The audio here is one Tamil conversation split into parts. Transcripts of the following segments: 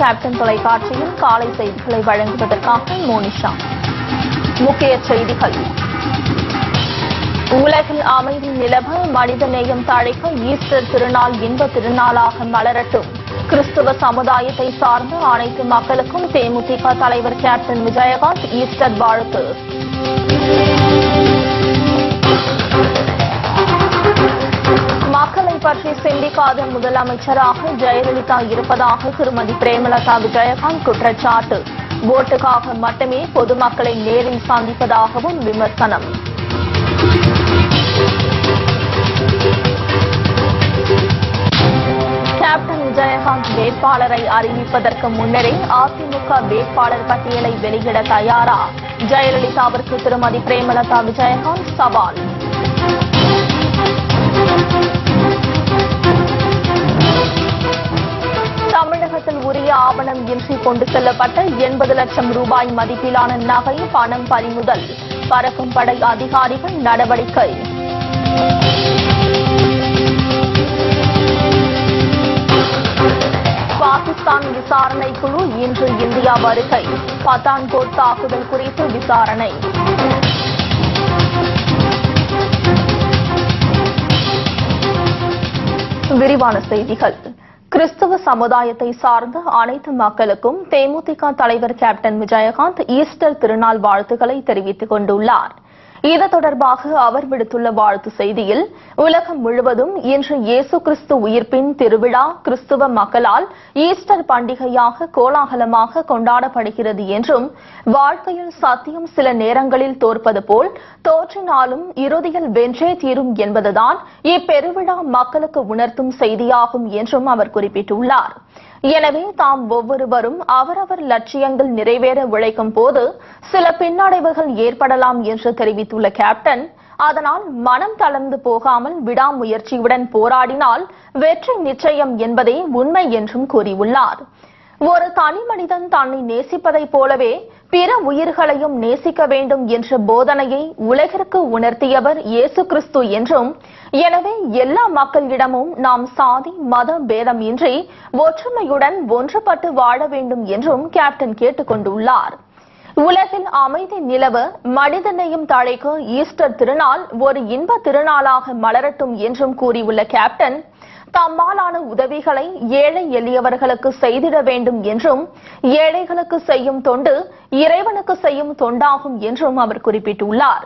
கேப்டன் தொலைக்காட்சியில் காலை செய்திகளை வழங்குவதற்காக மோனிஷா. முக்கிய செய்திகள். உலகில் அமைதி நிலவ, மனித நேயம் தழைக்க ஈஸ்டர் திருநாள் இன்ப திருநாளாக மலரட்டும். கிறிஸ்துவ சமுதாயத்தை சார்ந்த அனைத்து மக்களுக்கும் தேமுதிக தலைவர் கேப்டன் விஜயகாந்த் ஈஸ்டர் வாழ்த்து. மக்களை பற்றி சிந்திக்காத முதலமைச்சராக ஜெயலலிதா இருப்பதாக திருமதி பிரேமலதா விஜயகாந்த் குற்றச்சாட்டு. ஓட்டுக்காக மட்டுமே பொதுமக்களை நேரில் சந்திப்பதாகவும் விமர்சனம். கேப்டன் விஜயகாந்த் வேட்பாளரை அறிவிப்பதற்கு முன்னரே அதிமுக வேட்பாளர் பட்டியலை வெளியிட தயாரா? ஜெயலலிதாவிற்கு திருமதி பிரேமலதா விஜயகாந்த் சவால். தமிழகத்தில் உரிய ஆவணம் இன்றி கொண்டு செல்லப்பட்ட 80 லட்சம் ரூபாய் மதிப்பிலான நகை பணம் பறிமுதல். பறக்கும் படை அதிகாரிகள் நடவடிக்கை. பாகிஸ்தான் விசாரணை குழு இன்று இந்தியா வருகை. பத்தான்கோட் தாக்குதல் குறித்து விசாரணை. விரிவான செய்திகள். கிறிஸ்தவ சமுதாயத்தை சார்ந்த அனைத்து மக்களுக்கும் தேமுதிக தலைவர் கேப்டன் விஜயகாந்த் ஈஸ்டர் திருநாள் வாழ்த்துக்களை தெரிவித்துக் கொண்டுள்ளார். இது தொடர்பாக அவர் விடுத்துள்ள வாழ்த்து செய்தியில், உலகம் முழுவதும் இன்று இயேசு கிறிஸ்து உயிர்ப்பின் திருவிழா கிறிஸ்துவ மக்களால் ஈஸ்டர் பண்டிகையாக கோலாகலமாக கொண்டாடப்படுகிறது என்றும், வாழ்க்கையில் சத்தியம் சில நேரங்களில் தோற்பது போல் தோற்றினாலும் இறுதியில் வென்றே தீரும் என்பதுதான் இப்பெருவிழா மக்களுக்கு உணர்த்தும் செய்தியாகும் என்றும் அவர் குறிப்பிட்டுள்ளார். எனவே தாம் ஒவ்வொருவரும் அவரவர் லட்சியங்கள் நிறைவேற உழைக்கும் போது சில பின்னடைவுகள் ஏற்படலாம் என்று தெரிவித்துள்ள கேப்டன், அதனால் மனம் தளர்ந்து போகாமல் விடாமுயற்சியுடன் போராடினால் வெற்றி நிச்சயம் என்பதே உண்மை என்றும் கூறியுள்ளார். ஒரு தனி மனிதன் தன்னை நேசிப்பதைப் போலவே பிற உயிர்களையும் நேசிக்க வேண்டும் என்ற போதனையை உலகிற்கு உணர்த்தியவர் இயேசு கிறிஸ்து என்றும், எனவே எல்லா மக்களிடமும் நாம் சாதி மத பேதம் இன்றி ஒற்றுமையுடன் ஒன்றுபட்டு வாழ வேண்டும் என்றும் கேப்டன் கேட்டுக் கொண்டுள்ளார். உலகில் அமைதி நிலவ, மனிதநேயம் தழைக்க ஈஸ்டர் திருநாள் ஒரு இன்ப திருநாளாக மலரட்டும் என்றும் கூறியுள்ள கேப்டன், தம்மாலான உதவிகளை ஏழை எளியவர்களுக்கு செய்திட வேண்டும் என்றும், ஏழைகளுக்கு செய்யும் தொண்டு இறைவனுக்கு செய்யும் தொண்டாகும் என்றும் அவர் குறிப்பிட்டுள்ளார்.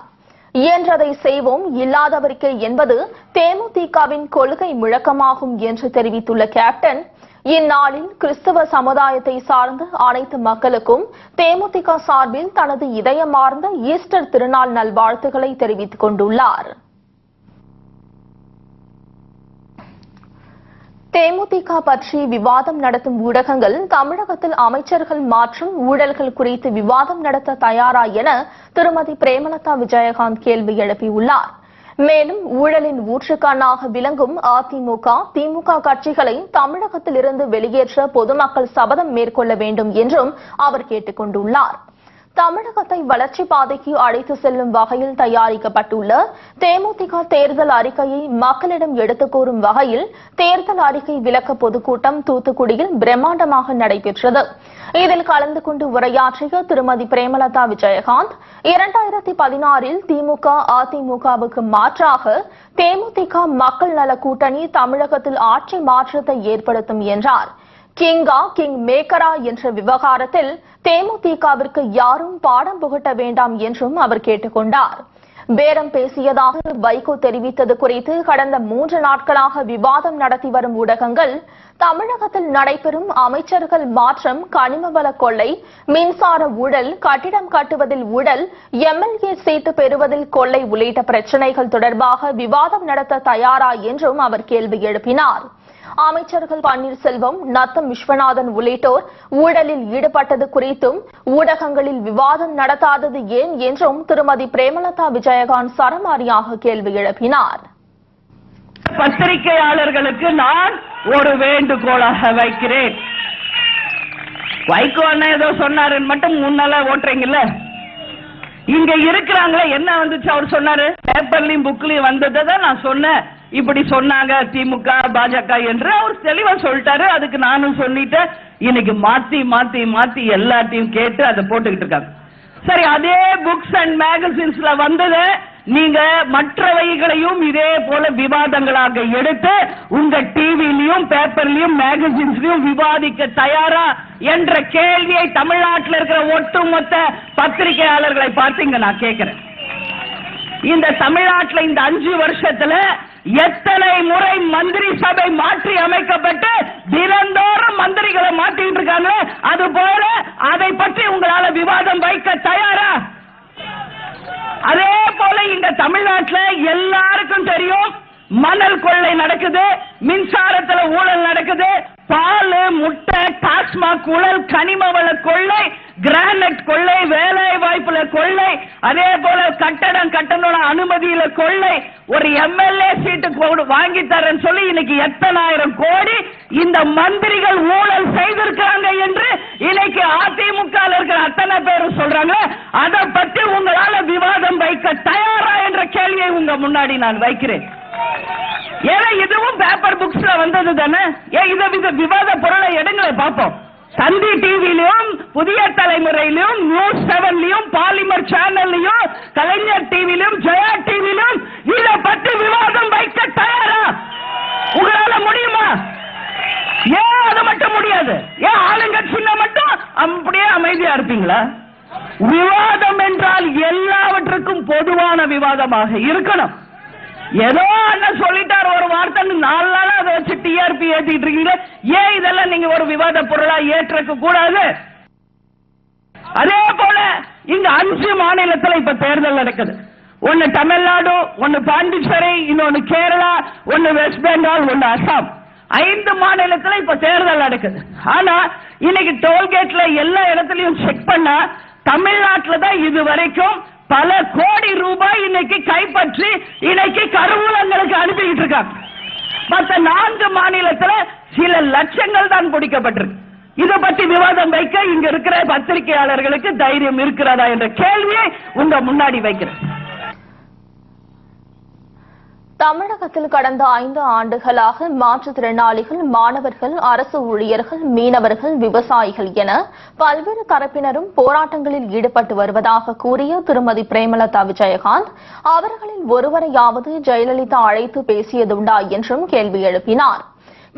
இயன்றதை செய்வோம், இல்லாதவர்க்கே என்பது தேமுதிகவின் கொள்கை முழக்கமாகும் என்று தெரிவித்துள்ள கேப்டன், இந்நாளில் கிறிஸ்தவ சமுதாயத்தை சார்ந்த அனைத்து மக்களுக்கும் தேமுதிக சார்பில் தனது இதயமார்ந்த ஈஸ்டர் திருநாள் நல்வாழ்த்துக்களை தெரிவித்துக் கொண்டுள்ளார். தேமுதிக பற்றி விவாதம் நடத்தும் ஊடகங்கள் தமிழகத்தில் அமைச்சர்கள் மாற்றும் ஊழல்கள் குறித்து விவாதம் நடத்த தயாரா என திருமதி பிரேமலதா விஜயகாந்த் கேள்வி எழுப்பியுள்ளார். மேலும் ஊழலின் ஊற்றுக்கண்ணாக விளங்கும் அதிமுக, திமுக கட்சிகளை தமிழகத்தில் இருந்து வெளியேற்ற பொதுமக்கள் சபதம் மேற்கொள்ள வேண்டும் என்றும் அவர் கேட்டுக் கொண்டுள்ளார். தமிழகத்தை வளர்ச்சி பாதைக்கு அழைத்து செல்லும் வகையில் தயாரிக்கப்பட்டுள்ள தேமுதிக தேர்தல் அறிக்கையை மக்களிடம் எடுத்துக் கூறும் வகையில் தேர்தல் அறிக்கை விளக்க பொதுக்கூட்டம் தூத்துக்குடியில் பிரம்மாண்டமாக நடைபெற்றது. இதில் கலந்து கொண்டு உரையாற்றிய திருமதி பிரேமலதா விஜயகாந்த், 2016 திமுக அதிமுகவுக்கு மாற்றாக தேமுதிக மக்கள் நல கூட்டணி தமிழகத்தில் ஆட்சி மாற்றத்தை ஏற்படுத்தும் என்றார். கிங்கா கிங் மேக்கரா என்ற விவகாரத்தில் தேமுதிகவிற்கு யாரும் பாடம் புகட்ட வேண்டாம் என்றும் அவர் கேட்டுக் கொண்டார். பேரம் பேசியதாக வைகோ தெரிவித்தது குறித்து கடந்த 3 நாட்களாக விவாதம் நடத்தி வரும் ஊடகங்கள், தமிழகத்தில் நடைபெறும் அமைச்சர்கள் மாற்றம், கனிமவள கொள்ளை, மின்சார ஊழல், கட்டிடம் கட்டுவதில் ஊழல், எம்எல்ஏ சீட்டு பெறுவதில் கொள்ளை உள்ளிட்ட பிரச்சினைகள் தொடர்பாக விவாதம் நடத்த தயாரா என்றும் அவர் கேள்வி எழுப்பினார். அமைச்சர்கள் பன்னீர்செல்வம், நத்தம் விஸ்வநாதன் உள்ளிட்டோர் ஊழலில் ஈடுபட்டது குறித்தும் ஊடகங்களில் விவாதம் நடத்தாதது ஏன் என்றும் திருமதி பிரேமலதா விஜயகாந்த் சரமாரியாக கேள்வி எழுப்பினார். பத்திரிகையாளர்களுக்கு நான் ஒரு வேண்டுகோளாக வைக்கிறேன். வைகோ அண்ணா ஏதோ சொன்னாருன்னு மட்டும் முன்னால ஓட்டுறீங்கல்ல, இங்க இருக்கிறாங்களே என்ன வந்துச்சு அவர் சொன்னாரு, பேப்பர்லயும் புக்லயும் வந்ததை நான் சொன்னேன். இப்படி சொன்னாங்க திமுக பாஜக என்று அவர் தெளிவா சொல்லிட்டாரு. அதுக்கு நானும் சொல்லிட்டேன். இன்னைக்கு மாத்தி மாத்தி மாத்தி எல்லாத்தையும் கேட்டு அதை போட்டுக்கிட்டு இருக்காங்க. சரி, அதே புக்ஸ் அண்ட் மேகசின்ஸ்ல வந்தது நீங்க மற்றவைகளையும் இதே போல விவாதங்களாக எடுத்து உங்க டிவிலையும் பேப்பர்லயும் மேகசின்ஸ்லயும் விவாதிக்க தயாரா என்ற கேள்வியை தமிழ்நாட்டில் இருக்கிற ஒட்டுமொத்த பத்திரிகையாளர்களை பார்த்து இங்க நான் கேட்கிறேன். இந்த தமிழ்நாட்டில் இந்த 5 வருஷத்துல எத்தனை முறை மந்திரி சபை மாற்றி அமைக்கப்பட்டு தினந்தோறும் மந்திரிகளை மாற்றிட்டு இருக்காங்க. அது போல அதை பற்றி உங்களால விவாதம் வைக்க தயாரா? அதே போல இந்த தமிழ்நாட்டில் எல்லாருக்கும் தெரியும் மணல் கொள்ளை நடக்குது, மின்சாரத்துல ஊழல் நடக்குது, பால் முட்டை டாஸ்மாக் ஊழல், கனிம வள கொள்ளை, கிரானைட் கொள்ளை, வேலை வாய்ப்புல கொள்ளை, அதே போல கட்டடம் கட்டணோட அனுமதியில கொள்ளை, ஒரு எம்எல்ஏ சீட்டு வாங்கி தரேன்னு சொல்லி இன்னைக்கு எத்தனாயிரம் கோடி இந்த மந்திரிகள் ஊழல் செய்திருக்காங்க என்று இன்னைக்கு அதிமுக இருக்கிற அத்தனை பேரும் சொல்றாங்க. அதை பற்றி உங்களால விவாதம் வைக்க தயாரா என்ற கேள்வியை உங்க முன்னாடி நான் வைக்கிறேன். ஏன்னா இதுவும் பேப்பர் புக்ஸ்ல வந்தது தானே. இதை விவாத பொருளை எடுங்களை பார்ப்போம். தந்தி டிவிலையும் புதிய தலைமுறையிலும் நியூஸ் 7லயும் பாலிமர் சேனல்லையும் கலைஞர் டிவிலையும் ஜெயா டிவிலையும் இதை பற்றி விவாதம் வைக்க தயாரா? உங்களால முடியுமா? ஏன் அது மட்டும் முடியாது? ஏன் ஆளுங்கட்சியில மட்டும் அப்படியே அமைதியா இருப்பீங்களா? விவாதம் என்றால் எல்லாவற்றுக்கும் பொதுவான விவாதமாக இருக்கணும். ஏதோ அண்ணன் சொல்லிட்டார் ஒரு வார்த்தை 4 நாளா அதை வச்சு டிஆர்பி ஏத்திட்டு இருக்கீங்க. ஏன் இதெல்லாம் நீங்க ஒரு விவாத பொருளா ஏற்க கூடாது? அதே போல இங்க 5 மாநிலத்தில் இப்ப தேர்தல் நடக்குது. ஒன்னு தமிழ்நாடு, ஒன்னு பாண்டிச்சேரி, இன்னொன்னு கேரளா, ஒன்னு வெஸ்ட் பெங்கால், ஒன்னு அசாம். 5 மாநிலத்தில் இப்ப தேர்தல் நடக்குது. ஆனா இன்னைக்கு டோல்கேட்ல எல்லா இடத்துலயும் செக் பண்ணா தமிழ்நாட்டில் தான் இது வரைக்கும் பல கோடி ரூபாய் இன்னைக்கு கைப்பற்றி இன்னைக்கு கருவூலங்களுக்கு அனுப்பிட்டு இருக்காங்க. மற்ற 4 மாநிலத்தில் சில லட்சங்கள் தான் பிடிக்கப்பட்டிருக்கு. இதை பற்றி விவாதம் வைக்க இங்க இருக்கிற பத்திரிகையாளர்களுக்கு தைரியம் இருக்கிறதா என்ற கேள்வியை உங்க முன்னாடி வைக்கிறேன். தமிழகத்தில் கடந்த 5 ஆண்டுகளாக மாற்றுத்திறனாளிகள், மாணவர்கள், அரசு ஊழியர்கள், மீனவர்கள், விவசாயிகள் என பல்வேறு தரப்பினரும் போராட்டங்களில் ஈடுபட்டு வருவதாக கூறிய திருமதி பிரேமலதா விஜயகாந்த் அவர்களில் ஒருவரையாவது ஜெயலலிதா அழைத்து பேசியதுண்டா என்றும் கேள்வி எழுப்பினார்.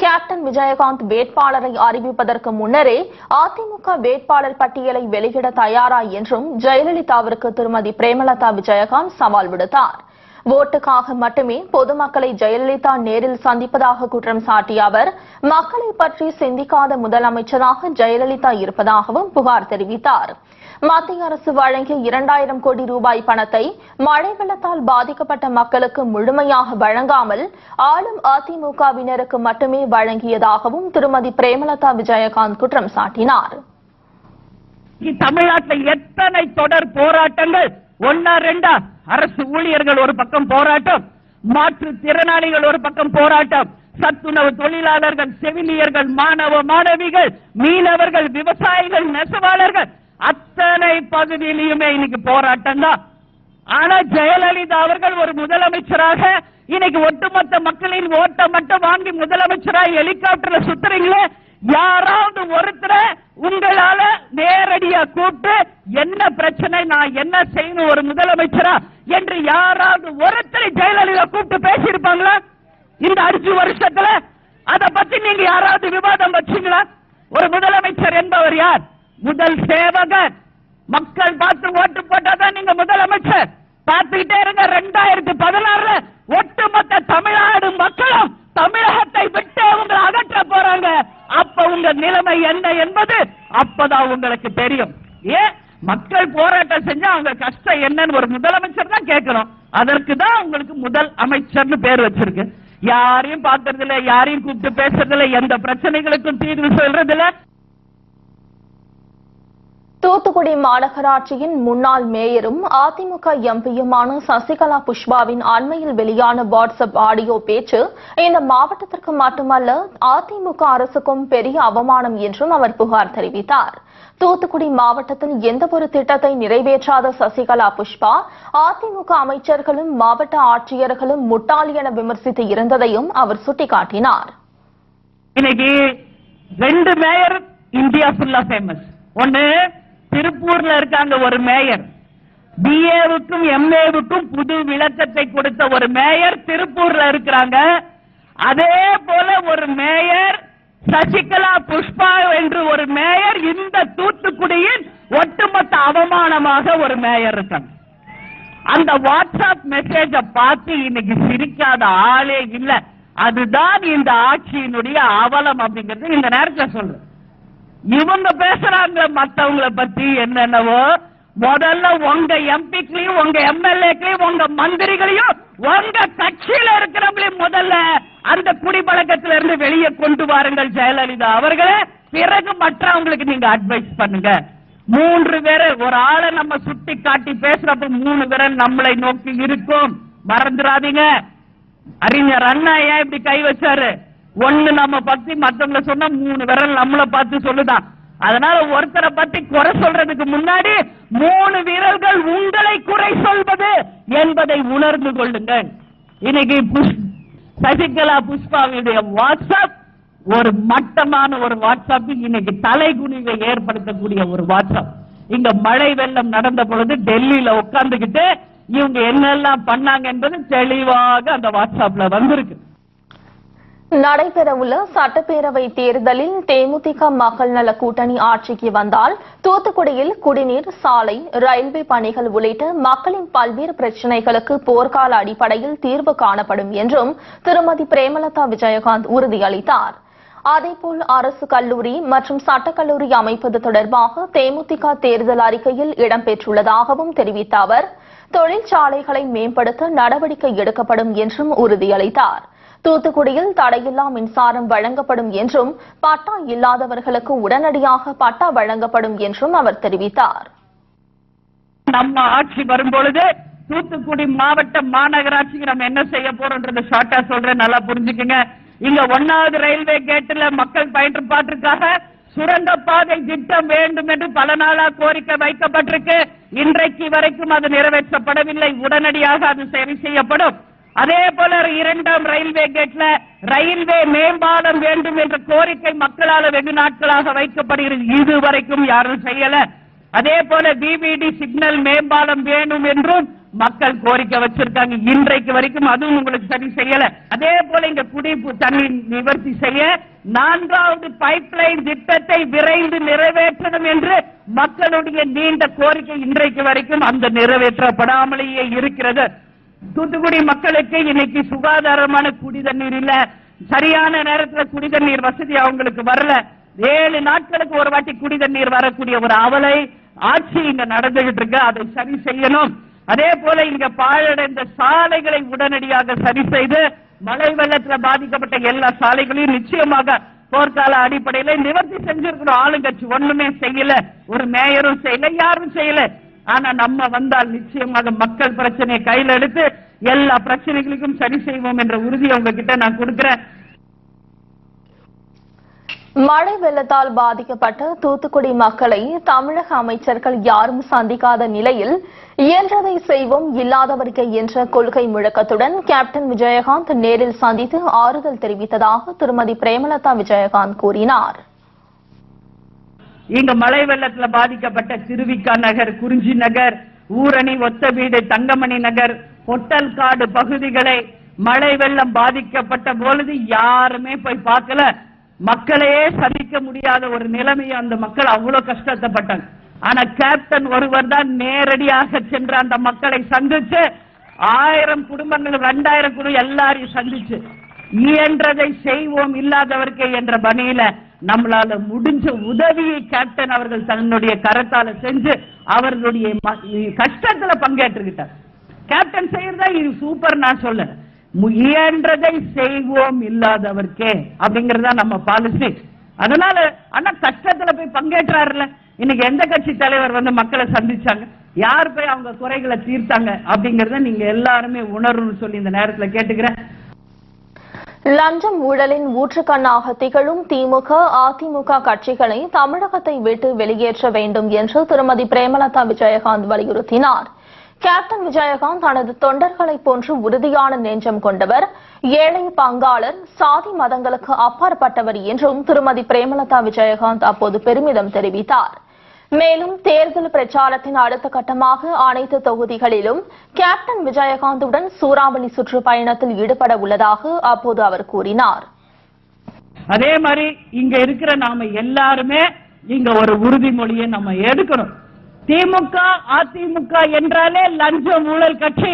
கேப்டன் விஜயகாந்த் வேட்பாளரை அறிவிப்பதற்கு முன்னரே அதிமுக வேட்பாளர் பட்டியலை வெளியிட தயாரா என்றும் ஜெயலலிதாவிற்கு திருமதி பிரேமலதா விஜயகாந்த் சவால் விடுத்தார். ஓட்டுக்காக மட்டுமே பொதுமக்களை ஜெயலலிதா நேரில் சந்திப்பதாக குற்றம் சாட்டிய அவர் மக்களை பற்றி சிந்திக்காத முதலமைச்சராக ஜெயலலிதா இருப்பதாகவும் புகார் தெரிவித்தார். மத்திய அரசு வழங்கிய 2000 கோடி ரூபாய் பணத்தை மழை வெள்ளத்தால் பாதிக்கப்பட்ட மக்களுக்கு முழுமையாக வழங்காமல் ஆளும் அதிமுகவினருக்கு மட்டுமே வழங்கியதாகவும் திருமதி பிரேமலதா விஜயகாந்த் குற்றம் சாட்டினார். தமிழ்நாட்டில் எத்தனை தொடர் போராட்டங்கள், 1-2 அரசு ஊழியர்கள் ஒரு பக்கம் போராட்டம், மாற்றுத்திறனாளிகள் ஒரு பக்கம் போராட்டம், சத்துணவு தொழிலாளர்கள், செவிலியர்கள், மாணவ மாணவிகள், மீனவர்கள், விவசாயிகள், நெசவாளர்கள், அத்தனை பகுதியிலுமே இன்னைக்கு போராட்டம் தான். ஆனா ஜெயலலிதா அவர்கள் ஒரு முதலமைச்சராக இன்னைக்கு ஒட்டுமொத்த மக்களின் ஓட்டை மட்டும் வாங்கி முதலமைச்சராக ஹெலிகாப்டர்ல சுத்துறீங்களே, யாராவது ஒருத்தர உங்களால நேரடியா கூப்பிட்டு என்ன பிரச்சனை, நான் என்ன செய்யணும் ஒரு முதலமைச்சரா என்று யாராவது ஒருத்தரை ஜெயலலிதா கூப்பிட்டு பேசியிருப்பாங்களா இந்த 5 வருஷத்துல? அதை பத்தி நீங்க யாராவது விவாதம் வச்சீங்களா? ஒரு முதலமைச்சர் என்பவர் யார்? முதல் சேவகர். மக்கள் பார்த்து ஓட்டு போட்டாதான் நீங்க முதலமைச்சர். பார்த்துக்கிட்டே இருங்க, 2016 ஒட்டுமொத்த தமிழ்நாடு மக்களும் தமிழகத்தை விட்டு உங்களை அகற்ற போறாங்க. அப்ப உங்க நிலைமை என்ன என்பது அப்பதான் உங்களுக்கு தெரியும். ஏன் மக்கள் போராட்டம் செஞ்சா அவங்க கஷ்டம் என்னன்னு ஒரு முதலமைச்சர் தான் கேட்கணும். அதற்கு தான் உங்களுக்கு முதல் அமைச்சர்னு பேர் வச்சிருக்கு. யாரையும் பார்க்கறது இல்ல, யாரையும் கூப்பிட்டு பேசுறது இல்ல, எந்த பிரச்சனைகளுக்கும் தீர்வு சொல்றது இல்ல. தூத்துக்குடி மாநகராட்சியின் முன்னாள் மேயரும் அதிமுக எம்பியுமான சசிகலா புஷ்பாவின் அண்மையில் வெளியான வாட்ஸ்அப் ஆடியோ பேச்சு இந்த மாவட்டத்திற்கு மட்டுமல்ல அதிமுக அரசுக்கும் பெரிய அவமானம் என்றும் அவர் புகார் தெரிவித்தார். தூத்துக்குடி மாவட்டத்தில் எந்தவொரு திட்டத்தை நிறைவேற்றாத சசிகலா புஷ்பா அதிமுக அமைச்சர்களும் மாவட்ட ஆட்சியர்களும் முட்டாள் என விமர்சித்து இருந்ததையும் அவர் சுட்டிக்காட்டினார். இன்னைக்கு 2 மேயர் இந்தியா ஃபுல்லா ஃபேமஸ். ஒன்னு திருப்பூர்ல இருக்காங்க ஒரு மேயர், பிஏவுக்கும் எம்ஏவுக்கும் புது விளக்கத்தை கொடுத்த ஒரு மேயர் திருப்பூர்ல இருக்கிறாங்க. அதே போல ஒரு மேயர் சசிகலா புஷ்பா என்று ஒரு மேயர் இந்த தூத்துக்குடியின் ஒட்டுமொத்த அவமானமாக ஒரு மேயர் இருக்காங்க. அந்த வாட்ஸ்அப் மெசேஜ பார்த்து இன்னைக்கு சிரிக்காத ஆளே இல்ல. அதுதான் இந்த ஆட்சியினுடைய அவலம் அப்படிங்கிறது இந்த நேரத்தில் சொல்றேன். இவங்க பேசுறாங்க மத்தவங்களை பத்தி என்னென்னவோ. முதல்ல உங்க எம்பிக்களையும் உங்க எம்எல்ஏக்களையும் உங்க மந்திரிகளையும் உங்க கட்சியில இருக்கிறவங்களையும் முதல்ல அந்த குடிப்பழக்கத்தில இருந்து வெளியே கொண்டு வாருங்கள் ஜெயலலிதா அவர்களே. பிறகு மற்றவங்களுக்கு நீங்க அட்வைஸ் பண்ணுங்க. 3 பேரை ஒரு ஆளை நம்ம சுட்டி காட்டி பேசுறப்ப 3 பேரை நம்மளை நோக்கி இருக்கும், மறந்துடாதீங்க. அறிஞர் அண்ணா ஏன் இப்படி கை வச்சாரு? ஒண்ணு நம்ம பத்தி மத்தவங்களை சொன்னா 3 விரல் நம்மளை பார்த்து சொல்லுதான். அதனால ஒருத்தரை பத்தி குறை சொல்றதுக்கு முன்னாடி 3 விரல்கள் உங்களை குறை சொல்வது என்பதை உணர்ந்து கொள்ளுங்கள். இன்னைக்கு சசிகலா புஷ்பாவுடைய வாட்ஸ்அப் ஒரு மட்டமான ஒரு வாட்ஸ்அப், இன்னைக்கு தலைகுனிவை ஏற்படுத்தக்கூடிய ஒரு வாட்ஸ்அப். இங்க மழை வெள்ளம் நடந்த பொழுது டெல்லியில உட்கார்ந்துகிட்டு இவங்க என்னெல்லாம் பண்ணாங்க என்பது தெளிவாக அந்த வாட்ஸ்அப்ல வந்திருக்கு. நடைபெறவுள்ள சட்டப்பேரவை தேர்தலில் தேமுதிக மக்கள் நல கூட்டணி ஆட்சிக்கு வந்தால் தூத்துக்குடியில் குடிநீர், சாலை, ரயில்வே பணிகள் உள்ளிட்ட மக்களின் பல்வேறு பிரச்சினைகளுக்கு போர்க்கால அடிப்படையில் தீர்வு காணப்படும் என்றும் திருமதி பிரேமலதா விஜயகாந்த் உறுதியளித்தார். அதேபோல் அரசு கல்லூரி மற்றும் சட்டக்கல்லூரி அமைப்பது தொடர்பாக தேமுதிக தேர்தல் அறிக்கையில் இடம்பெற்றுள்ளதாகவும் தெரிவித்த அவர் தொழிற்சாலைகளை மேம்படுத்த நடவடிக்கை எடுக்கப்படும் என்றும் உறுதியளித்தார். தூத்துக்குடியில் தடையில்லா மின்சாரம் வழங்கப்படும் என்றும் பட்டா இல்லாதவர்களுக்கு உடனடியாக பட்டா வழங்கப்படும் என்றும் அவர் தெரிவித்தார். நம்ம ஆட்சி வரும்பொழுது தூத்துக்குடி மாவட்ட மாநகராட்சிக்கு நம்ம என்ன செய்ய போறோம்ன்றத ஷார்ட்டா சொல்றேன், நல்லா புரிஞ்சுக்குங்க. இங்க 1வது ரயில்வே கேட்ல மக்கள் பயன்பாட்டிற்காக சுரங்கப்பாதை திட்டம் வேண்டும் என்று பல நாளா கோரிக்கை வைக்கப்பட்டிருக்கு. இன்றைக்கு வரைக்கும் அது நிறைவேற்றப்படவில்லை. உடனடியாக அது சரி செய்யப்படும். அதே போல 2ஆம் ரயில்வே கேட்ல ரயில்வே மேம்பாலம் வேண்டும் என்ற கோரிக்கை மக்களால் வெகு நாட்களாக வைக்கப்படுகிறது. இதுவரைக்கும் யாரும் செய்யல. அதே போல பிபிடி சிக்னல் மேம்பாலம் வேணும் என்றும் மக்கள் கோரிக்கை வச்சிருக்காங்க. இன்றைக்கு வரைக்கும் அதுவும் உங்களுக்கு சரி செய்யல. அதே போல இங்க குடிப்பு தண்ணீர் நிவர்த்தி செய்ய 4வது பைப்லைன் திட்டத்தை விரைந்து நிறைவேற்றணும் என்று மக்களுடைய நீண்ட கோரிக்கை இன்றைக்கு வரைக்கும் அந்த நிறைவேற்றப்படாமலேயே இருக்கிறது. தூத்துக்குடி மக்களுக்கு இன்னைக்கு சுகாதாரமான குடி தண்ணீர் இல்ல, சரியான நேரத்தில் குடி தண்ணீர் வசதி அவங்களுக்கு வரல. 7 நாட்களுக்கு ஒரு வாட்டி குடி தண்ணீர் வரக்கூடிய ஒரு அவலை ஆட்சி இங்க நடந்துகிட்டு இருக்கு. அதை சரி செய்யணும். அதே போல இங்க பாழடைந்த சாலைகளை உடனடியாக சரி செய்து மழை வெள்ளத்தில் பாதிக்கப்பட்ட எல்லா சாலைகளையும் நிச்சயமாக போர்க்கால அடிப்படையில நிவர்த்தி செஞ்சிருக்கணும். ஆளுங்கட்சி ஒண்ணுமே செய்யல, ஒரு மேயரும் செய்யல, யாரும் செய்யல. ஆனா நம்ம வந்தால் நிச்சயமாக மக்கள் பிரச்சனையை கையில் எடுத்து எல்லா பிரச்சனைகளுக்கும் சரி செய்வோம் என்ற உறுதியை உங்ககிட்ட நான் கொடுக்கிறேன். மழை வெள்ளத்தால் பாதிக்கப்பட்ட தூத்துக்குடி மக்களை தமிழக அமைச்சர்கள் யாரும் சந்திக்காத நிலையில் இயன்றதை செய்வோம், இல்லாதவர்க்கை என்ற கொள்கை முழக்கத்துடன் கேப்டன் விஜயகாந்த் நேரில் சந்தித்து ஆறுதல் தெரிவித்ததாக திருமதி பிரேமலதா விஜயகாந்த் கூறினார். இங்க மழை வெள்ளத்துல பாதிக்கப்பட்ட திருவிக்கா நகர், குறிஞ்சி நகர், ஊரணி, ஒத்தவீடு, தங்கமணி நகர், பொட்டல்காடு பகுதிகளை மழை வெள்ளம் பாதிக்கப்பட்ட பொழுது யாருமே போய் பார்க்கல. மக்களையே சந்திக்க முடியாத ஒரு நிலைமையை அந்த மக்கள் அவ்வளவு கஷ்டப்பட்டாங்க. ஆனா கேப்டன் ஒருவர் தான் நேரடியாக சென்று அந்த மக்களை சந்திச்சு 1000 குடும்பங்கள் 2000 குடும்பம் எல்லாரையும் சந்திச்சு இயன்றதை செய்வோம், இல்லாதவர்க்கே என்ற பணியில நம்மளால முடிஞ்ச உதவியை கேப்டன் அவர்கள் தன்னுடைய கரத்தால செஞ்சு அவர்களுடைய கஷ்டத்துல பங்கேற்றுக்கிட்டார். கேப்டன் செய்யறதா இது சூப்பர் நான் சொல்ல. இயன்றதை செய்வோம், இல்லாதவர்க்கே அப்படிங்கறதா நம்ம பாலிசி. அதனால ஆனா கஷ்டத்துல போய் பங்கேற்றாருல, இன்னைக்கு எந்த கட்சி தலைவர் வந்து மக்களை சந்திச்சாங்க? யார் போய் அவங்க குறைகளை தீர்த்தாங்க அப்படிங்கறத நீங்க எல்லாருமே உணர்வுன்னு சொல்லி இந்த நேரத்துல கேட்டுக்கிறேன். லஞ்சம் ஊழலின் ஊற்றுக்கண்ணாக திகழும் திமுக, அதிமுக கட்சிகளை தமிழகத்தை விட்டு வெளியேற்ற வேண்டும் என்று திருமதி பிரேமலதா விஜயகாந்த் வலியுறுத்தினார். கேப்டன் விஜயகாந்த் தனது தொண்டர்களை போன்று உறுதியான நெஞ்சம் கொண்டவர், ஏழை பங்காளர், சாதி மதங்களுக்கு அப்பாற்பட்டவர் என்றும் திருமதி பிரேமலதா விஜயகாந்த் அப்போது பெருமிதம் தெரிவித்தார். மேலும் தேர்தல் பிரச்சாரத்தின் அடுத்த கட்டமாக அனைத்து தொகுதிகளிலும் கேப்டன் விஜயகாந்துடன் சூறாவளி சுற்றுப்பயணத்தில் ஈடுபட உள்ளதாக அப்போது அவர் கூறினார். அதே மாதிரி இங்க இருக்கிற நாம எல்லாருமே இங்க ஒரு உறுதிமொழியை நம்ம எடுக்கணும். திமுக, அதிமுக என்றாலே லஞ்சம் ஊழல் கட்சி.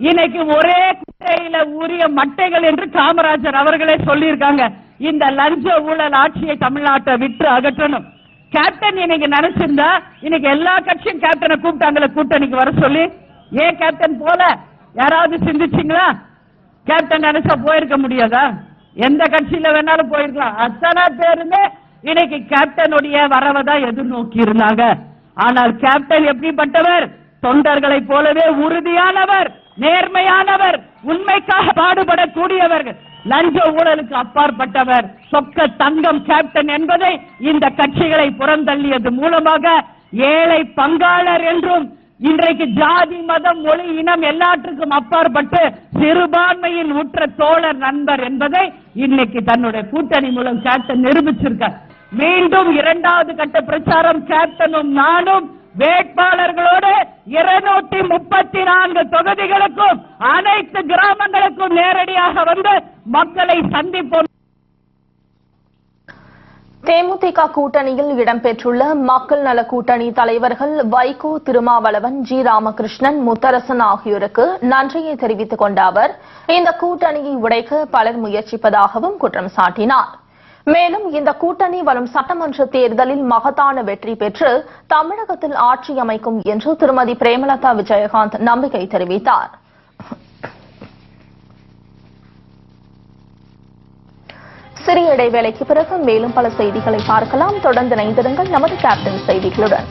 இன்னைக்கு ஒரே குட்டையில ஊறிய மட்டைகள் என்று காமராஜர் அவர்களே சொல்லியிருக்காங்க. இந்த லஞ்ச ஊழல் ஆட்சியை தமிழ்நாட்டை விட்டு அகற்றணும். கேப்டன் இன்னைக்கு நினைச்சிருந்தா இன்னைக்கு எல்லா கட்சியும் கேப்டனை கூப்பிட்டாங்களே கூட்டணிக்கு வர சொல்லி, ஏன் கேப்டன் போல யாராவது சிந்திச்சீங்களா? கேப்டன் நினைச்சா போயிருக்க முடியாதா? எந்த கட்சியில வேணாலும் போயிருக்கலாம். அத்தனை பேருமே இன்னைக்கு கேப்டனுடைய வரவதான் எதிர்நோக்கி இருந்தாங்க. ஆனால் கேப்டன் எப்படிப்பட்டவர்? தொண்டர்களை போலவே உறுதியானவர், நேர்மையானவர், உண்மைக்காக பாடுபடக்கூடியவர், லஞ்ச ஊழலுக்கு அப்பாற்பட்டவர், சொக்க தங்கம் கேப்டன் என்பதை இந்த கட்சிகளை புறந்தள்ளியது மூலமாக ஏழை பங்காளர் என்றும் இன்றைக்கு ஜாதி, மதம், மொழி, இனம் எல்லாற்றுக்கும் அப்பாற்பட்டு சிறுபான்மையின் உற்ற தோழர், நண்பர் என்பதை இன்னைக்கு தன்னுடைய கூட்டணி மூலம் கேப்டன் நிரூபிச்சிருக்கார். மீண்டும் இரண்டாவது கட்ட பிரச்சாரம் கேப்டனும் நானும் வேட்பாளர்களோடு 234 தொகுதிகளுக்கும் அனைத்து கிராமங்களுக்கும் நேரடியாக வந்து மக்களை சந்திப்போம். தேமுதிக கூட்டணியில் இடம்பெற்றுள்ள மக்கள் நல கூட்டணி தலைவர்கள் வைகோ, திருமாவளவன், ஜி. ராமகிருஷ்ணன், முத்தரசன் ஆகியோருக்கு நன்றியை தெரிவித்துக் கொண்ட அவர் இந்த கூட்டணியை உடைக்க பலர் முயற்சிப்பதாகவும் குற்றம் சாட்டினார். மேலும் இந்த கூட்டணி வரும் சட்டமன்ற தேர்தலில் மகத்தான வெற்றி பெற்று தமிழகத்தில் ஆட்சி அமைக்கும் என்று திருமதி பிரேமலதா விஜயகாந்த் நம்பிக்கை தெரிவித்தார். சிறிய இடைவேளைக்கு பிறகு மேலும் பல செய்திகளை பார்க்கலாம். தொடர்ந்து இணைந்திருங்கள் நமது கேப்டன் செய்திகளுடன்.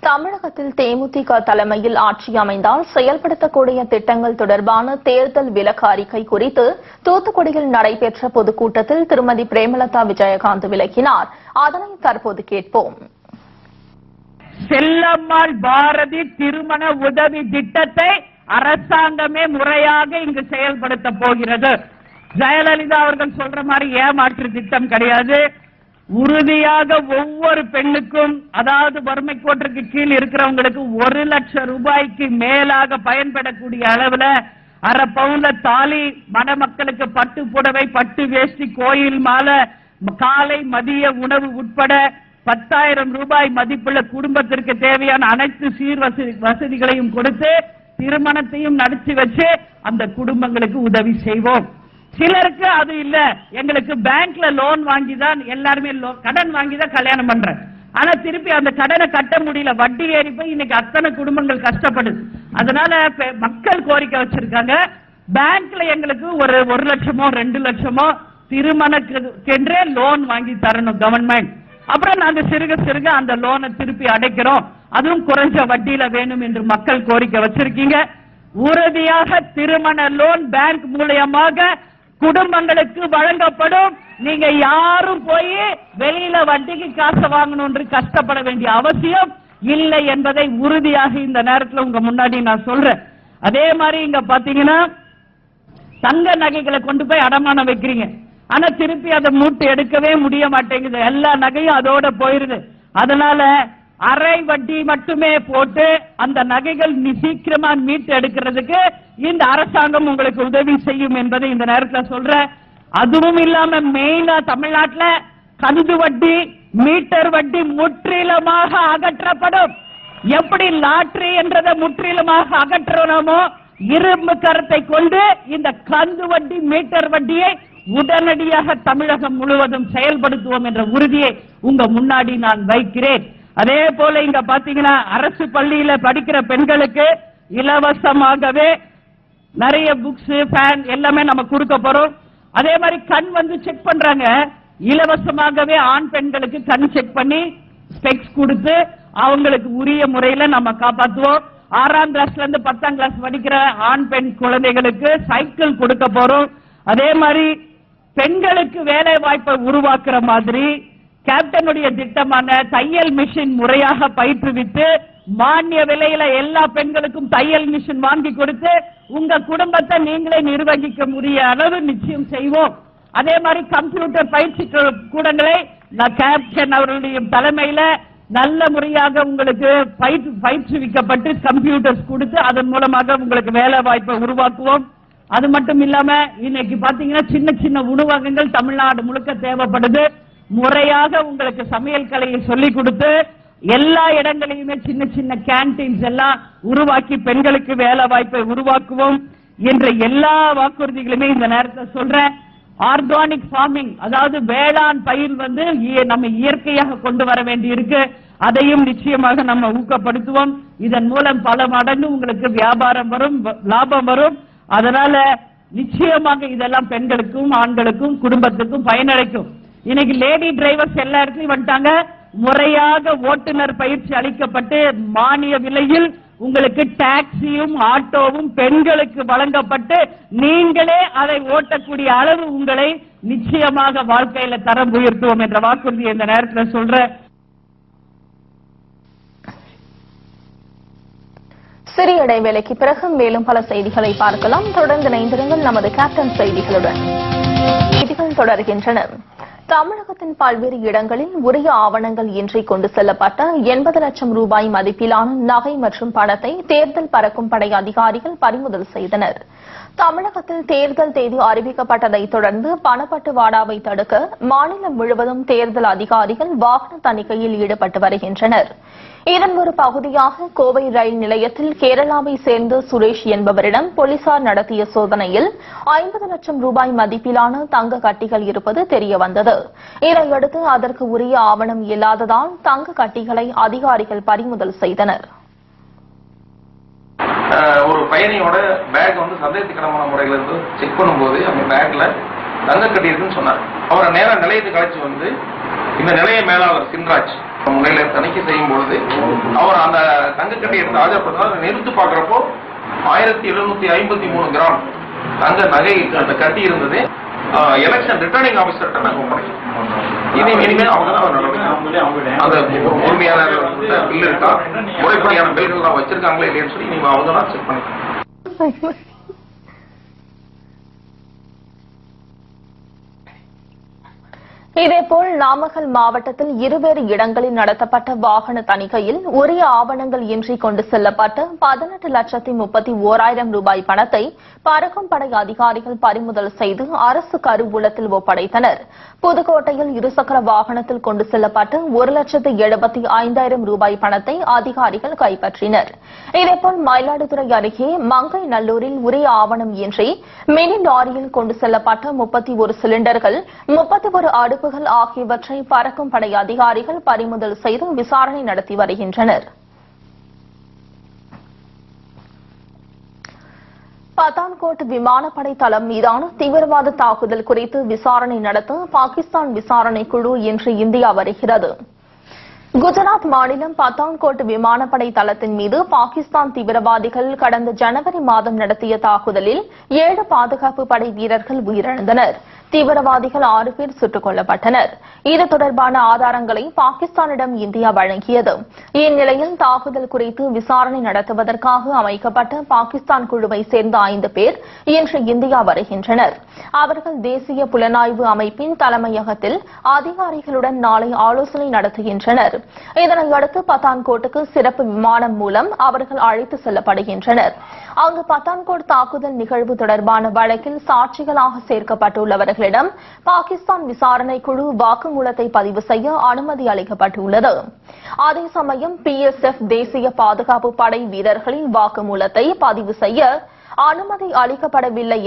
தமிழகத்தில் தேமுதிக தலைமையில் ஆட்சி அமைந்தால் செயல்படுத்தக்கூடிய திட்டங்கள் தொடர்பான தேர்தல் விலக்கு அறிக்கை குறித்து தூத்துக்குடியில் நடைபெற்ற பொதுக்கூட்டத்தில் திருமதி பிரேமலதா விஜயகாந்த் விளக்கினார். அதனை தற்போது கேட்போம். செல்லம்மாள் பாரதி திருமண உதவி திட்டத்தை அரசாங்கமே முறையாக இங்கு செயல்படுத்த போகிறது. ஜெயலலிதா அவர்கள் சொல்ற மாதிரி ஏமாற்று திட்டம் கிடையாது. உறுதியாக ஒவ்வொரு பெண்ணுக்கும், அதாவது வறுமை கோட்டிற்கு கீழ் இருக்கிறவங்களுக்கு 1 லட்சம் ரூபாய்க்கு மேலாக பயன்படக்கூடிய அளவுல அரை பவுன்ல தாலி, மணமக்களுக்கு பட்டு புடவை, பட்டு வேஷ்டி, கோயில் மாலை, காலை மதிய உணவு உட்பட 10,000 ரூபாய் மதிப்புள்ள குடும்பத்திற்கு தேவையான அனைத்து சீர் வசதிகளையும் கொடுத்து திருமணத்தையும் நடத்தி வச்சு அந்த குடும்பங்களுக்கு உதவி செய்வோம். சிலருக்கு அது இல்ல, எங்களுக்கு பேங்க்ல லோன் வாங்கிதான் எல்லாருமே கடன் வாங்கிதான் கல்யாணம் பண்றேன், ஆனா திருப்பி அந்த கடனை கட்ட முடியல, வட்டி ஏறி போய் இன்னைக்கு அத்தனை குடும்பங்கள் கஷ்டப்படுது. அதனால மக்கள் கோரிக்கை வச்சிருக்காங்க, பேங்க்ல எங்களுக்கு ஒரு 1 லட்சமோ 2 லட்சமோ திருமணக்கென்றே லோன் வாங்கி தரணும் கவர்மெண்ட். அப்புறம் நாங்க சிறுக சிறுக அந்த லோனை திருப்பி அடைக்கிறோம், அதுவும் குறைஞ்ச வட்டியில வேணும் என்று மக்கள் கோரிக்கை வச்சிருக்கீங்க. உறுதியாக திருமண லோன் பேங்க் மூலமாக குடும்பங்களுக்கு வழங்கப்படும். நீங்க யாரும் போய் வெளியில வட்டிக்கு காசு வாங்கணும் என்று கஷ்டப்பட வேண்டிய அவசியம் இல்லை என்பதை உறுதியாக இந்த நேரத்தில் உங்க முன்னாடி நான் சொல்றேன். அதே மாதிரி இங்க பாத்தீங்கன்னா தங்க நகைகளை கொண்டு போய் அடமானம் வைக்கிறீங்க, ஆனா திருப்பி அதை மூட்டு எடுக்கவே முடிய மாட்டேங்குது, எல்லா நகையும் அதோட போயிருது. அதனால அரை வட்டி மட்டுமே போட்டு அந்த நகைகள் சீக்கிரமா மீட்டு எடுக்கிறதுக்கு இந்த அரசாங்கம் உங்களுக்கு உதவி செய்யும் என்பதை இந்த நேரத்தில் சொல்றேன். அதுவும் இல்லாம மெயினா தமிழ்நாட்டில் கந்து வட்டி, மீட்டர் வட்டி முற்றிலுமாக அகற்றப்படும். எப்படி லாட்டரி என்றதை முற்றிலுமாக அகற்றணுமோ இரும்பு கரத்தை கொண்டு இந்த கந்து வட்டி, மீட்டர் வட்டியை உடனடியாக தமிழகம் முழுவதும் செயல்படுத்துவோம் என்ற உறுதியை உங்க முன்னாடி நான் வைக்கிறேன். அதே போல இங்க பாத்தீங்கன்னா அரசு பள்ளியில படிக்கிற பெண்களுக்கு இலவசமாகவே நிறைய புக்ஸ், ஃபேன் எல்லாமே நம்ம கொடுக்க போறோம். அதே மாதிரி கண் வந்து செக் பண்றாங்க, இலவசமாகவே ஆண் பெண்களுக்கு கண் செக் பண்ணி ஸ்பெக்ஸ் கொடுத்து அவங்களுக்கு உரிய முறையில நம்ம காப்பாற்றுவோம். 6ஆம் கிளாஸ்ல இருந்து 10ஆம் கிளாஸ் படிக்கிற ஆண் பெண் குழந்தைகளுக்கு சைக்கிள் கொடுக்க போறோம். அதே மாதிரி பெண்களுக்கு வேலை வாய்ப்பை உருவாக்குற மாதிரி கேப்டனுடைய திட்டமான தையல் மிஷின் முறையாக பயிற்றுவித்து மானிய விலையில எல்லா பெண்களுக்கும் தையல் மிஷின் வாங்கி கொடுத்து உங்க குடும்பத்தை நீங்களே நிர்வகிக்க முடிய அளவு நிச்சயம் செய்வோம். அதே மாதிரி கம்ப்யூட்டர் பயிற்சி கூடங்களை கேப்டன் அவர்களுடைய தலைமையில நல்ல முறையாக உங்களுக்கு பயிற்றுவிக்கப்பட்டு கம்ப்யூட்டர்ஸ் கொடுத்து அதன் மூலமாக உங்களுக்கு வேலை வாய்ப்பை உருவாக்குவோம். அது மட்டும் இல்லாம இன்னைக்கு பாத்தீங்கன்னா சின்ன சின்ன உணவகங்கள் தமிழ்நாடு முழுக்க தேவைப்படுது. முறையாக உங்களுக்கு சமையல் கலையை சொல்லிக் கொடுத்து எல்லா இடங்களிலுமே சின்ன சின்ன கேன்டீன்ஸ் எல்லாம் உருவாக்கி பெண்களுக்கு வேலை வாய்ப்பை உருவாக்குவோம் என்ற எல்லா வாக்குறுதிகளுமே இந்த நேரத்தில் சொல்றேன். ஆர்கானிக் ஃபார்மிங், அதாவது வேளாண் பயிர் நம்ம இயற்கையாக கொண்டு வர வேண்டி இருக்கு. அதையும் நிச்சயமாக நம்ம ஊக்கப்படுத்துவோம். இதன் மூலம் பல மடங்கு உங்களுக்கு வியாபாரம் வரும், லாபம் வரும். அதனால நிச்சயமாக இதெல்லாம் பெண்களுக்கும் ஆண்களுக்கும் குடும்பத்துக்கும் பயனளிக்கும். இன்னைக்கு லேடி டிரைவர்ஸ் எல்லா இடத்துலயும் வந்துட்டாங்க. முறையாக ஓட்டுநர் பயிற்சி அளிக்கப்பட்டு மானிய விலையில் உங்களுக்கு டாக்ஸியும் ஆட்டோவும் பெண்களுக்கு வழங்கப்பட்டு நீங்களே அதை ஓட்டக்கூடிய அளவு உங்களை நிச்சயமாக வாழ்க்கையில தரம் உயர்த்துவோம் என்ற வாக்குறுதி இந்த நேரத்தில் சொல்றேன். சிறிய இடைவேளைக்கு பிறகு மேலும் பல செய்திகளை பார்க்கலாம். தொடர்ந்து இணைந்திருங்கள் நமது கேப்டன் செய்திகளுடன். செய்திகள் தொடர்கின்றன. தமிழகத்தின் பல்வேறு இடங்களில் உரிய ஆவணங்கள் இன்றி கொண்டு செல்லப்பட்ட 80 லட்சம் ரூபாய் மதிப்பிலான நகை மற்றும் பணத்தை தேர்தல் பறக்கும் படை அதிகாரிகள் பறிமுதல் செய்தனர். தமிழகத்தில் தேர்தல் தேதி அறிவிக்கப்பட்டதைத் தொடர்ந்து பணப்பட்டுவாடாவை தடுக்க மாநிலம் முழுவதும் தேர்தல் அதிகாரிகள் வாகன தணிக்கையில் ஈடுபட்டு வருகின்றனர். இதன் ஒரு பகுதியாக கோவை ரயில் நிலையத்தில் கேரளாவை சேர்ந்த சுரேஷ் என்பவரிடம் போலீசார் நடத்திய சோதனையில் 50 லட்சம் ரூபாய் மதிப்பிலான தங்க கட்டிகள் இருப்பது தெரியவந்தது. இதையடுத்து அதற்கு உரிய ஆவணம் இல்லாததால் தங்க கட்டிகளை அதிகாரிகள் பறிமுதல் செய்தனர். ஒரு பயணியோட பேக் சந்தேகத்துக்கிடமான முறையில இருந்து செக் பண்ணும்போது அந்த பேக்ல தங்க கட்டி இருக்குன்னு சொன்னார். அவரை நேரம் நிலையத்துக்கு அழைச்சி இந்த நிலைய மேலாளர் சின்ராஜ் முறையில தணிக்கை செய்யும் பொழுது அவர் அந்த தங்கக்கட்டி எடுத்து ஆஜர்படுத்தினார். நிறுத்து பார்க்கிறப்போ 1753 கிராம் தங்க நகை அந்த கட்டி இருந்தது. எலெக்ஷன் ரிட்டர்னிங் ஆபீசர்கிட்ட நாங்க ஒப்படைக்கிறோம். இனிமேல் அவங்க தான் அந்த முழுமையான பில் இருக்கா, முறைப்படியான பில்கள் தான் வச்சிருக்காங்களே இல்லைன்னு சொல்லி நீங்க அவங்க தான் செக் பண்ணிக்கலாம். இதேபோல் நாமக்கல் மாவட்டத்தில் இருவேறு இடங்களில் நடத்தப்பட்ட வாகன தணிக்கையில் உரிய ஆவணங்கள் இன்றி கொண்டு செல்லப்பட்ட 18,31,000 ரூபாய் பணத்தை பறக்கும் படை அதிகாரிகள் பறிமுதல் செய்து அரசு கருவூலத்தில் ஒப்படைத்தனர். புதுக்கோட்டையில் இருசக்கர வாகனத்தில் கொண்டு செல்லப்பட்ட 1,75,000 ரூபாய் பணத்தை அதிகாரிகள் கைப்பற்றினர். இதேபோல் மயிலாடுதுறை அருகே மங்கை நல்லூரில் உரிய ஆவணம் இன்றி மினி லாரியில் கொண்டு செல்லப்பட்ட 31 சிலிண்டர்கள் 31 அடுப்புகள் ஆகியவற்றை பறக்கும் படை அதிகாரிகள் பறிமுதல் செய்து விசாரணை நடத்தி வருகின்றனர். பத்தான்கோட் விமானப்படை தளம் மீதான தீவிரவாத தாக்குதல் குறித்து விசாரணை நடத்த பாகிஸ்தான் விசாரணை குழு இன்று இந்தியா வருகிறது. குஜராத் மாநிலம் பத்தான்கோட் விமானப்படை தளத்தின் மீது பாகிஸ்தான் தீவிரவாதிகள் கடந்த ஜனவரி மாதம் நடத்திய தாக்குதலில் 7 பாதுகாப்பு படை வீரர்கள் உயிரிழந்தனர். தீவிரவாதிகள் 6 பேர் சுட்டுக் கொல்லப்பட்டனர். இது தொடர்பான ஆதாரங்களை பாகிஸ்தானிடம் இந்தியா வழங்கியது. இந்நிலையில் தாக்குதல் குறித்து விசாரணை நடத்துவதற்காக அமைக்கப்பட்ட பாகிஸ்தான் குழுவை சேர்ந்த 5 பேர் இன்று இந்தியா வருகின்றனர். அவர்கள் தேசிய புலனாய்வு அமைப்பின் தலைமையகத்தில் அதிகாரிகளுடன் நாளை ஆலோசனை நடத்துகின்றனர். இதனையடுத்து பத்தான்கோட்டுக்கு சிறப்பு விமானம் மூலம் அவர்கள் அழைத்து செல்லப்படுகின்றனர். அங்கு பத்தான்கோட் தாக்குதல் நிகழ்வு தொடர்பான வழக்கில் சாட்சிகளாக சேர்க்கப்பட்டுள்ளவர்களிடம் பாகிஸ்தான் விசாரணை குழு வாக்குமூலத்தை பதிவு செய்ய அனுமதி அளிக்கப்பட்டுள்ளது. அதே சமயம் PSF தேசிய பாதுகாப்பு படை வீரர்களின் வாக்குமூலத்தை பதிவு செய்ய அனுமதி அளிக்கப்படவில்லை.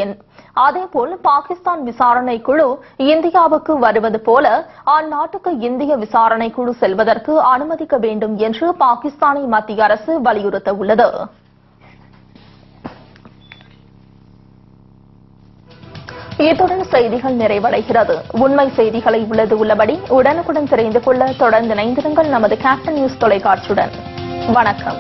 அதேபோல் பாகிஸ்தான் விசாரணை குழு இந்தியாவுக்கு வருவது போல அந்நாட்டுக்கு இந்திய விசாரணை குழு செல்வதற்கு அனுமதிக்க வேண்டும் என்று பாகிஸ்தானை மத்திய அரசு வலியுறுத்தியுள்ளது. இத்துடன் செய்திகள் நிறைவடைகிறது. உண்மை செய்திகளை உள்ளபடி உடனுக்குடன் தெரிந்து கொள்ள தொடர்ந்து இணைந்திருங்கள் நமது கேப்டன் நியூஸ் தொலைக்காட்சியுடன். வணக்கம்.